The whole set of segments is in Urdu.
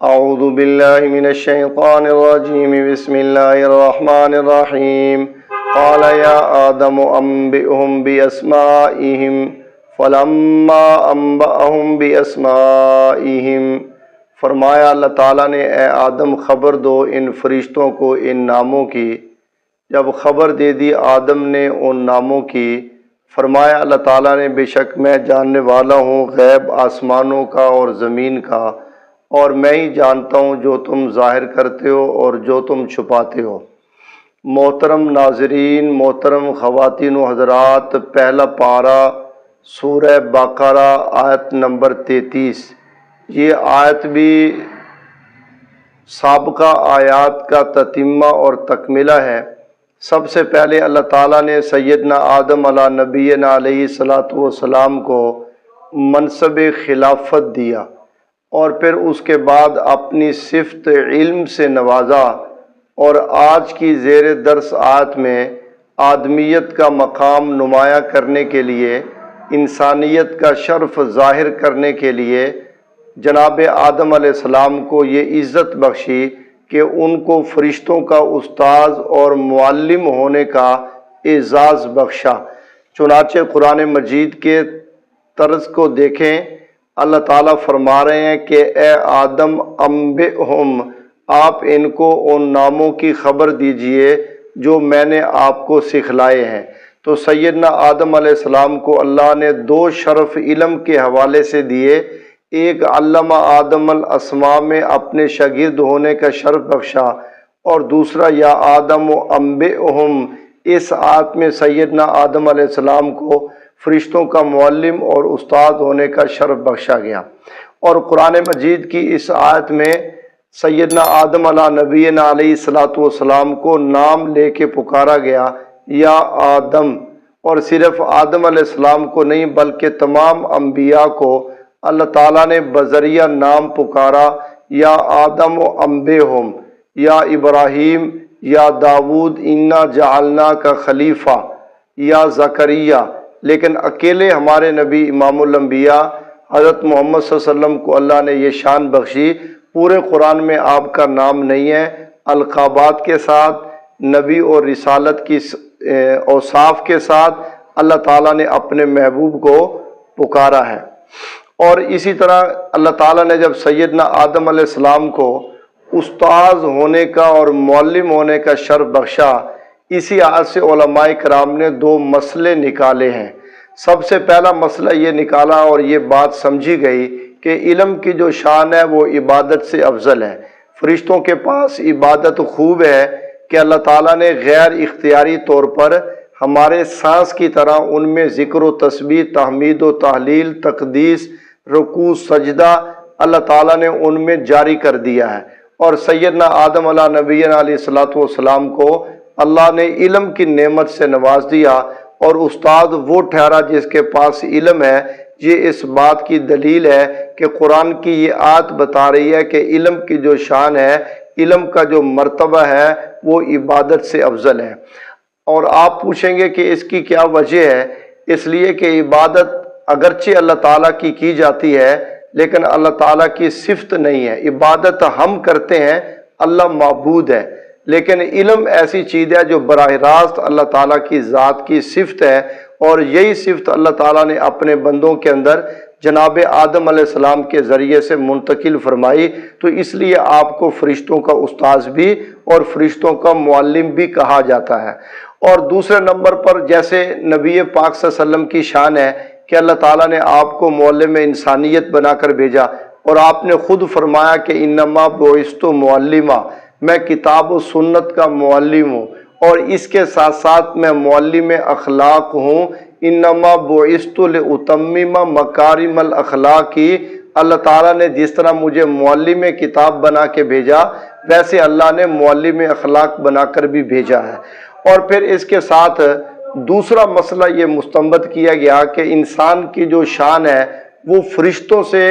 اعوذ باللہ من الشیطان الرجیم بسم اللہ الرحمن الرحیم قال یا آدم انبئهم باسمائهم فلما انبأهم باسمائهم، فرمایا اللہ تعالیٰ نے اے آدم خبر دو ان فرشتوں کو ان ناموں کی۔ جب خبر دے دی آدم نے ان ناموں کی، فرمایا اللہ تعالیٰ نے بے شک میں جاننے والا ہوں غیب آسمانوں کا اور زمین کا، اور میں ہی جانتا ہوں جو تم ظاہر کرتے ہو اور جو تم چھپاتے ہو۔ محترم ناظرین، محترم خواتین و حضرات، پہلا پارہ سورہ بقرہ آیت نمبر 33، یہ آیت بھی سابقہ آیات کا تتمہ اور تکملہ ہے۔ سب سے پہلے اللہ تعالیٰ نے سیدنا آدم علیہ نبینا علیہ الصلاۃ والسلام کو منصب خلافت دیا، اور پھر اس کے بعد اپنی صفت علم سے نوازا، اور آج کی زیر درس آیت میں آدمیت کا مقام نمایاں کرنے کے لیے، انسانیت کا شرف ظاہر کرنے کے لیے جناب آدم علیہ السلام کو یہ عزت بخشی کہ ان کو فرشتوں کا استاذ اور معلم ہونے کا اعزاز بخشا۔ چنانچہ قرآن مجید کے طرز کو دیکھیں، اللہ تعالیٰ فرما رہے ہیں کہ اے آدم انبئہم، آپ ان کو ان ناموں کی خبر دیجئے جو میں نے آپ کو سکھلائے ہیں۔ تو سیدنا آدم علیہ السلام کو اللہ نے دو شرف علم کے حوالے سے دیے، ایک علامہ آدم الاسماء میں اپنے شاگرد ہونے کا شرف بخشا، اور دوسرا یا آدم و انبئہم، اس آیت میں سیدنا آدم علیہ السلام کو فرشتوں کا معلم اور استاد ہونے کا شرف بخشا گیا۔ اور قرآن مجید کی اس آیت میں سیدنا آدم علیہ نبینا علیہ الصلاۃ والسلام کو نام لے کے پکارا گیا، یا آدم، اور صرف آدم علیہ السلام کو نہیں بلکہ تمام انبیاء کو اللہ تعالیٰ نے بذریعہ نام پکارا، یا آدم و انبئہم، یا ابراہیم، یا داود انا جعلنا کا خلیفہ، یا زکریا۔ لیکن اکیلے ہمارے نبی امام الانبیاء حضرت محمد صلی اللہ علیہ وسلم کو اللہ نے یہ شان بخشی، پورے قرآن میں آپ کا نام نہیں ہے، القابات کے ساتھ، نبی اور رسالت کی اوصاف کے ساتھ اللہ تعالیٰ نے اپنے محبوب کو پکارا ہے۔ اور اسی طرح اللہ تعالیٰ نے جب سیدنا آدم علیہ السلام کو استاذ ہونے کا اور معلم ہونے کا شرف بخشا، اسی آیت سے علماء کرام نے دو مسئلے نکالے ہیں۔ سب سے پہلا مسئلہ یہ نکالا اور یہ بات سمجھی گئی کہ علم کی جو شان ہے وہ عبادت سے افضل ہے۔ فرشتوں کے پاس عبادت خوب ہے کہ اللہ تعالیٰ نے غیر اختیاری طور پر ہمارے سانس کی طرح ان میں ذکر و تسبیح، تحمید و تحلیل، تقدیس، رکوع، سجدہ اللہ تعالیٰ نے ان میں جاری کر دیا ہے۔ اور سیدنا آدم علیہ نبینا علیہ الصلاۃ والسلام کو اللہ نے علم کی نعمت سے نواز دیا، اور استاد وہ ٹھہرا جس کے پاس علم ہے۔ یہ اس بات کی دلیل ہے کہ قرآن کی یہ آیت بتا رہی ہے کہ علم کی جو شان ہے، علم کا جو مرتبہ ہے، وہ عبادت سے افضل ہے۔ اور آپ پوچھیں گے کہ اس کی کیا وجہ ہے؟ اس لیے کہ عبادت اگرچہ اللہ تعالیٰ کی جاتی ہے، لیکن اللہ تعالیٰ کی صفت نہیں ہے۔ عبادت ہم کرتے ہیں، اللہ معبود ہے، لیکن علم ایسی چیز ہے جو براہ راست اللہ تعالیٰ کی ذات کی صفت ہے، اور یہی صفت اللہ تعالیٰ نے اپنے بندوں کے اندر جناب آدم علیہ السلام کے ذریعے سے منتقل فرمائی۔ تو اس لیے آپ کو فرشتوں کا استاذ بھی اور فرشتوں کا معلم بھی کہا جاتا ہے۔ اور دوسرے نمبر پر جیسے نبی پاک صلی اللہ علیہ وسلم کی شان ہے کہ اللہ تعالیٰ نے آپ کو معلم انسانیت بنا کر بھیجا، اور آپ نے خود فرمایا کہ انما بعثت معلما، میں کتاب و سنت کا معلم ہوں، اور اس کے ساتھ ساتھ میں معلم اخلاق ہوں۔ انما بعثت لاتمم مکارم الاخلاق کی، اللہ تعالیٰ نے جس طرح مجھے معلم کتاب بنا کے بھیجا، ویسے اللہ نے معلم اخلاق بنا کر بھی بھیجا ہے۔ اور پھر اس کے ساتھ دوسرا مسئلہ یہ مستنبط کیا گیا کہ انسان کی جو شان ہے وہ فرشتوں سے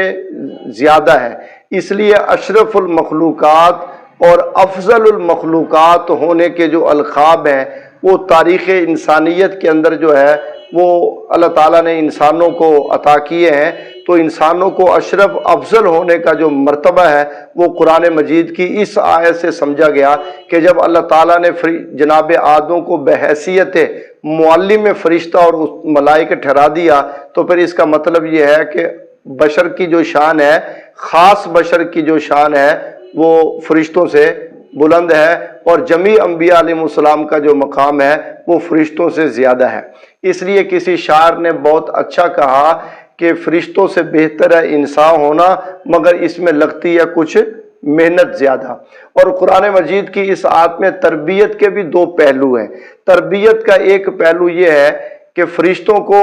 زیادہ ہے، اس لیے اشرف المخلوقات اور افضل المخلوقات ہونے کے جو القاب ہیں وہ تاریخ انسانیت کے اندر جو ہے وہ اللہ تعالیٰ نے انسانوں کو عطا کیے ہیں، تو انسانوں کو اشرف افضل ہونے کا جو مرتبہ ہے وہ قرآن مجید کی اس آیت سے سمجھا گیا کہ جب اللہ تعالیٰ نے جناب آدم کو بحیثیت معلم فرشتہ اور ملائکہ ٹھہرا دیا، تو پھر اس کا مطلب یہ ہے کہ بشر کی جو شان ہے، خاص بشر کی جو شان ہے وہ فرشتوں سے بلند ہے، اور جمیع انبیاء علیہ السلام کا جو مقام ہے وہ فرشتوں سے زیادہ ہے۔ اس لیے کسی شاعر نے بہت اچھا کہا کہ فرشتوں سے بہتر ہے انسان ہونا، مگر اس میں لگتی ہے کچھ محنت زیادہ۔ اور قرآن مجید کی اس آیت میں تربیت کے بھی دو پہلو ہیں۔ تربیت کا ایک پہلو یہ ہے کہ فرشتوں کو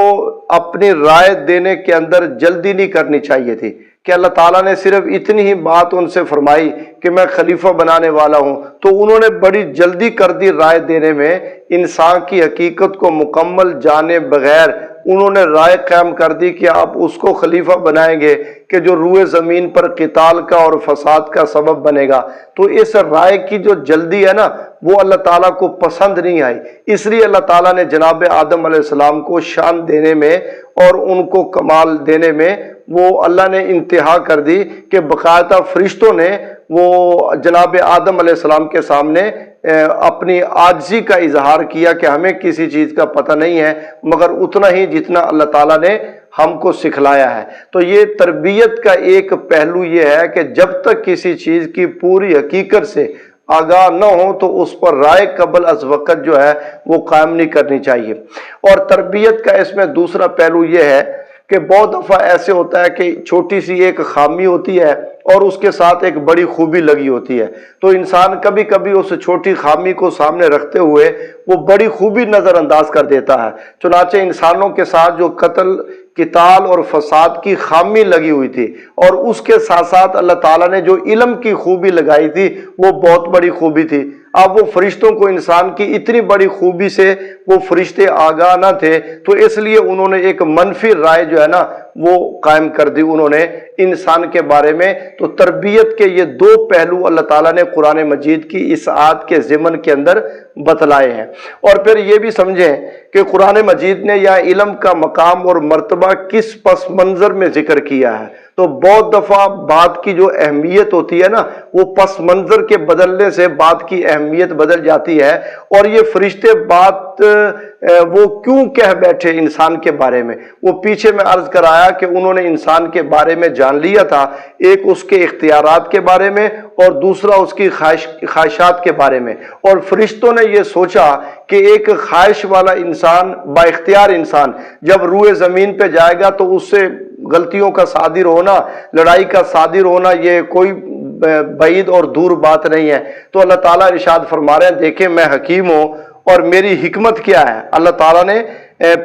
اپنی رائے دینے کے اندر جلدی نہیں کرنی چاہیے تھی، کہ اللہ تعالیٰ نے صرف اتنی ہی بات ان سے فرمائی کہ میں خلیفہ بنانے والا ہوں، تو انہوں نے بڑی جلدی کر دی رائے دینے میں، انسان کی حقیقت کو مکمل جانے بغیر انہوں نے رائے قائم کر دی کہ آپ اس کو خلیفہ بنائیں گے کہ جو روئے زمین پر قتال کا اور فساد کا سبب بنے گا۔ تو اس رائے کی جو جلدی ہے نا، وہ اللہ تعالیٰ کو پسند نہیں آئی، اس لیے اللہ تعالیٰ نے جناب آدم علیہ السلام کو شان دینے میں اور ان کو کمال دینے میں وہ اللہ نے انتہا کر دی کہ باقاعدہ فرشتوں نے وہ جناب آدم علیہ السلام کے سامنے اپنی عاجزی کا اظہار کیا کہ ہمیں کسی چیز کا پتہ نہیں ہے مگر اتنا ہی جتنا اللہ تعالیٰ نے ہم کو سکھلایا ہے۔ تو یہ تربیت کا ایک پہلو یہ ہے کہ جب تک کسی چیز کی پوری حقیقت سے آگاہ نہ ہو تو اس پر رائے قبل از وقت جو ہے وہ قائم نہیں کرنی چاہیے۔ اور تربیت کا اس میں دوسرا پہلو یہ ہے کہ بہت دفعہ ایسے ہوتا ہے کہ چھوٹی سی ایک خامی ہوتی ہے اور اس کے ساتھ ایک بڑی خوبی لگی ہوتی ہے، تو انسان کبھی کبھی اس چھوٹی خامی کو سامنے رکھتے ہوئے وہ بڑی خوبی نظر انداز کر دیتا ہے۔ چنانچہ انسانوں کے ساتھ جو قتال اور فساد کی خامی لگی ہوئی تھی، اور اس کے ساتھ ساتھ اللہ تعالیٰ نے جو علم کی خوبی لگائی تھی وہ بہت بڑی خوبی تھی۔ اب وہ فرشتوں کو انسان کی اتنی بڑی خوبی سے وہ فرشتے آگاہ نہ تھے، تو اس لیے انہوں نے ایک منفی رائے جو ہے نا وہ قائم کر دی انہوں نے انسان کے بارے میں۔ تو تربیت کے یہ دو پہلو اللہ تعالیٰ نے قرآن مجید کی اس آیت کے ضمن کے اندر بتلائے ہیں۔ اور پھر یہ بھی سمجھیں کہ قرآن مجید نے یہاں علم کا مقام اور مرتبہ کس پس منظر میں ذکر کیا ہے۔ تو بہت دفعہ بات کی جو اہمیت ہوتی ہے نا، وہ پس منظر کے بدلنے سے بات کی اہمیت بدل جاتی ہے۔ اور یہ فرشتے بات وہ کیوں کہہ بیٹھے انسان کے بارے میں، وہ پیچھے میں عرض کرایا کہ انہوں نے انسان کے بارے میں جان لیا تھا، ایک اس کے اختیارات کے بارے میں اور دوسرا اس کی خواہشات کے بارے میں۔ اور فرشتوں نے یہ سوچا کہ ایک خواہش والا انسان، با اختیار انسان جب روئے زمین پہ جائے گا تو اس سے غلطیوں کا صادر ہونا، لڑائی کا صادر ہونا یہ کوئی بعید اور دور بات نہیں ہے۔ تو اللہ تعالیٰ ارشاد فرما رہے ہیں، دیکھیں میں حکیم ہوں اور میری حکمت کیا ہے۔ اللہ تعالیٰ نے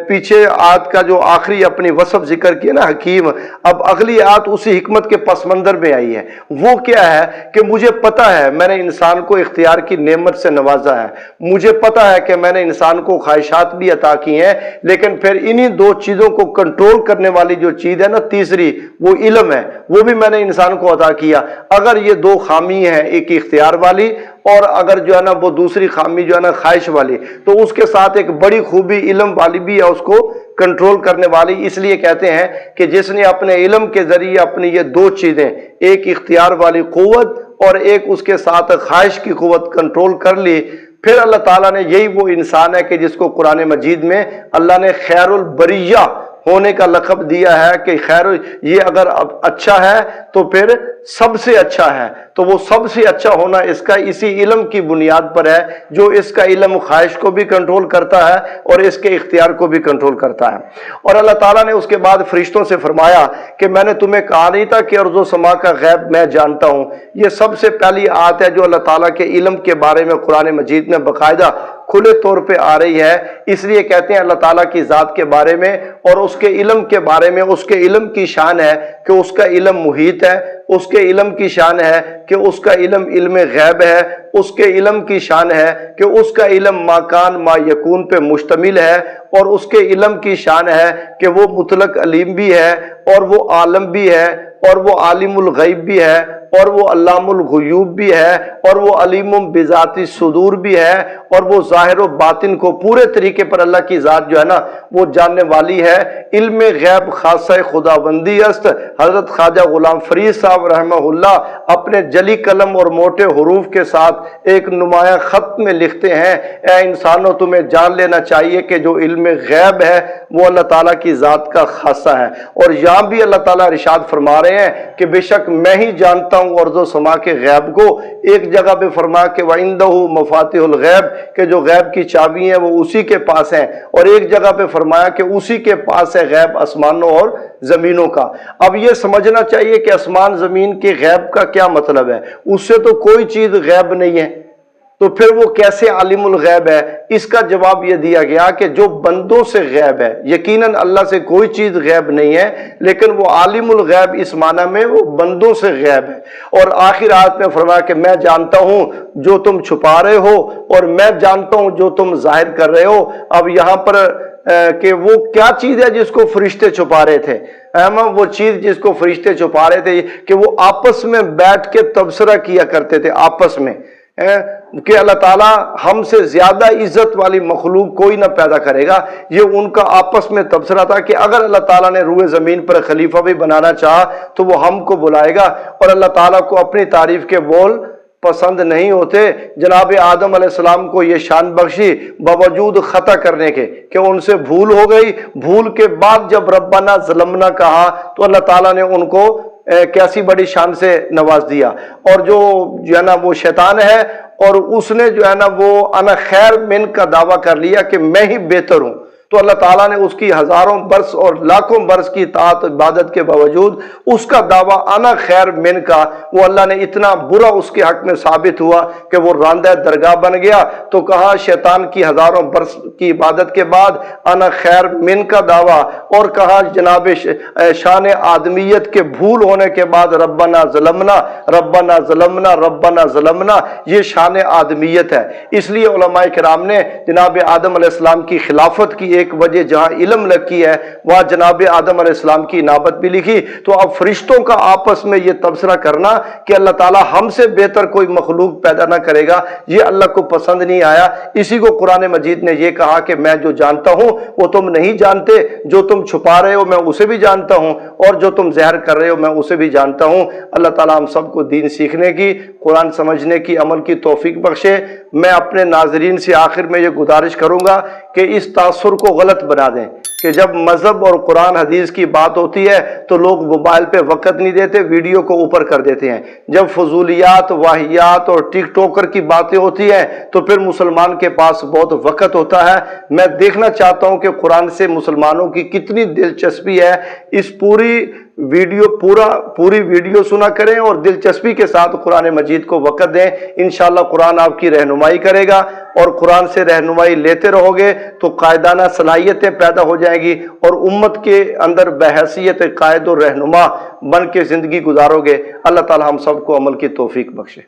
پیچھے آیت کا جو آخری اپنی وصف ذکر کیا نا حکیم، اب اگلی آیت اسی حکمت کے پس منظر میں آئی ہے۔ وہ کیا ہے کہ مجھے پتہ ہے میں نے انسان کو اختیار کی نعمت سے نوازا ہے، مجھے پتہ ہے کہ میں نے انسان کو خواہشات بھی عطا کی ہیں، لیکن پھر انہی دو چیزوں کو کنٹرول کرنے والی جو چیز ہے نا تیسری، وہ علم ہے، وہ بھی میں نے انسان کو عطا کیا۔ اگر یہ دو خامی ہیں، ایک اختیار والی اور اگر جو ہے نا وہ دوسری خامی جو ہے نا خواہش والی، تو اس کے ساتھ ایک بڑی خوبی علم والی بھی ہے، اس کو کنٹرول کرنے والی۔ اس لیے کہتے ہیں کہ جس نے اپنے علم کے ذریعے اپنی یہ دو چیزیں، ایک اختیار والی قوت اور ایک اس کے ساتھ خواہش کی قوت کنٹرول کر لی، پھر اللہ تعالیٰ نے یہی وہ انسان ہے کہ جس کو قرآن مجید میں اللہ نے خیر البریہ ہونے کا لقب دیا ہے کہ خیر، یہ اگر اچھا ہے تو پھر سب سے اچھا ہے۔ تو وہ سب سے اچھا ہونا اس کا اسی علم کی بنیاد پر ہے، جو اس کا علم خواہش کو بھی کنٹرول کرتا ہے اور اس کے اختیار کو بھی کنٹرول کرتا ہے۔ اور اللہ تعالیٰ نے اس کے بعد فرشتوں سے فرمایا کہ میں نے تمہیں کہا نہیں تھا کہ ارض و سما کا غیب میں جانتا ہوں۔ یہ سب سے پہلی آیت ہے جو اللہ تعالیٰ کے علم کے بارے میں قرآن مجید میں باقاعدہ کھلے طور پہ آ رہی ہے۔ اس لیے کہتے ہیں اللہ تعالیٰ کی ذات کے بارے میں اور اس کے علم کے بارے میں، اس کے علم کی شان ہے کہ اس کا علم محیط ہے، اس کے علم کی شان ہے کہ اس کا علم علم غیب ہے، اس کے علم کی شان ہے کہ اس کا علم ما کان ما یکون پہ مشتمل ہے، اور اس کے علم کی شان ہے کہ وہ مطلق علیم بھی ہے اور وہ عالم بھی ہے اور وہ عالم الغیب بھی ہے اور وہ علام الغیوب بھی ہے اور وہ علیم بذات الصدور بھی ہے اور وہ ظاہر و باطن کو پورے طریقے پر اللہ کی ذات جو ہے نا وہ جاننے والی ہے۔ علم غیب خاصہ خداوندی است۔ حضرت خواجہ غلام فرید صاحب رحمہ اللہ اپنے جلی قلم اور موٹے حروف کے ساتھ ایک نمایاں خط میں لکھتے ہیں، اے انسانوں تمہیں جان لینا چاہیے کہ جو علم غیب ہے وہ اللہ تعالیٰ کی ذات کا خاصہ ہے۔ اور یہاں بھی اللہ تعالیٰ ارشاد فرما رہے ہیں کہ بے شک میں ہی جانتا ہوں ارض و سما کے غیب کو۔ ایک جگہ پہ فرما کہ وَعِندَهُ مَفَاتِحُ الْغَیْبِ کہ جو غیب کی چابی ہیں وہ اسی کے پاس ہیں، اور ایک جگہ پہ فرمایا کہ اسی کے پاس ہے غیب آسمانوں اور زمینوں کا۔ اب یہ سمجھنا چاہیے کہ آسمان زمین کے غیب کا کیا مطلب ہے، اس سے تو کوئی چیز غیب نہیں ہے، تو پھر وہ کیسے عالم الغیب ہے؟ اس کا جواب یہ دیا گیا کہ جو بندوں سے غیب ہے، یقیناً اللہ سے کوئی چیز غیب نہیں ہے، لیکن وہ عالم الغیب اس معنی میں وہ بندوں سے غیب ہے۔ اور آخر آیت میں فرمایا کہ میں جانتا ہوں جو تم چھپا رہے ہو اور میں جانتا ہوں جو تم ظاہر کر رہے ہو۔ اب یہاں پر کہ وہ کیا چیز ہے جس کو فرشتے چھپا رہے تھے؟ وہ چیز جس کو فرشتے چھپا رہے تھے کہ وہ آپس میں بیٹھ کے تبصرہ کیا کرتے تھے آپس میں کہ اللہ تعالیٰ ہم سے زیادہ عزت والی مخلوق کوئی نہ پیدا کرے گا۔ یہ ان کا آپس میں تبصرہ تھا کہ اگر اللہ تعالیٰ نے روئے زمین پر خلیفہ بھی بنانا چاہا تو وہ ہم کو بلائے گا، اور اللہ تعالیٰ کو اپنی تعریف کے بول پسند نہیں ہوتے۔ جناب آدم علیہ السلام کو یہ شان بخشی باوجود خطا کرنے کے کہ ان سے بھول ہو گئی، بھول کے بعد جب ربنا ظلمنا کہا تو اللہ تعالیٰ نے ان کو کیسی بڑی شان سے نواز دیا۔ اور جو ہے نا وہ شیطان ہے، اور اس نے جو ہے نا وہ انا خیر من کا دعویٰ کر لیا کہ میں ہی بہتر ہوں، تو اللہ تعالیٰ نے اس کی ہزاروں برس اور لاکھوں برس کی اطاعت عبادت کے باوجود اس کا دعویٰ انا خیر من کا وہ اللہ نے اتنا برا اس کے حق میں ثابت ہوا کہ وہ راندہ درگاہ بن گیا۔ تو کہا شیطان کی ہزاروں برس کی عبادت کے بعد انا خیر من کا دعویٰ، اور کہا جناب شان آدمیت کے بھول ہونے کے بعد ربنا ظلمنا ربنا ظلمنا ربنا ظلمنا، یہ شان آدمیت ہے۔ اس لیے علماء کرام نے جناب آدم علیہ السلام کی خلافت کی ایک وجہ جہاں علم لکھی ہے وہاں جناب آدم علیہ السلام کی نابت بھی لکھی۔ تو اب فرشتوں کا آپس میں یہ تبصرہ کرنا کہ اللہ تعالیٰ ہم سے بہتر کوئی مخلوق پیدا نہ کرے گا، یہ اللہ کو پسند نہیں آیا۔ اسی کو قرآن مجید نے یہ کہا کہ میں جو جانتا ہوں وہ تم نہیں جانتے، جو تم چھپا رہے ہو میں اسے بھی جانتا ہوں، اور جو تم ظاہر کر رہے ہو میں اسے بھی جانتا ہوں۔ اللہ تعالیٰ ہم سب کو دین سیکھنے کی، قرآن سمجھنے کی، عمل کی توفیق بخشے۔ میں اپنے ناظرین سے آخر میں یہ گزارش کروں گا کہ اس تاثر کو غلط بنا دیں کہ جب مذہب اور قرآن حدیث کی بات ہوتی ہے تو لوگ موبائل پہ وقت نہیں دیتے، ویڈیو کو اوپر کر دیتے ہیں۔ جب فضولیات، واہیات اور ٹک ٹاکر کی باتیں ہوتی ہیں تو پھر مسلمان کے پاس بہت وقت ہوتا ہے۔ میں دیکھنا چاہتا ہوں کہ قرآن سے مسلمانوں کی کتنی دلچسپی ہے۔ اس پوری ویڈیو سنا کریں اور دلچسپی کے ساتھ قرآن مجید کو وقت دیں۔ انشاءاللہ قرآن آپ کی رہنمائی کرے گا، اور قرآن سے رہنمائی لیتے رہو گے تو قائدانہ صلاحیتیں پیدا ہو جائیں گی، اور امت کے اندر بحیثیت قائد و رہنما بن کے زندگی گزارو گے۔ اللہ تعالی ہم سب کو عمل کی توفیق بخشے۔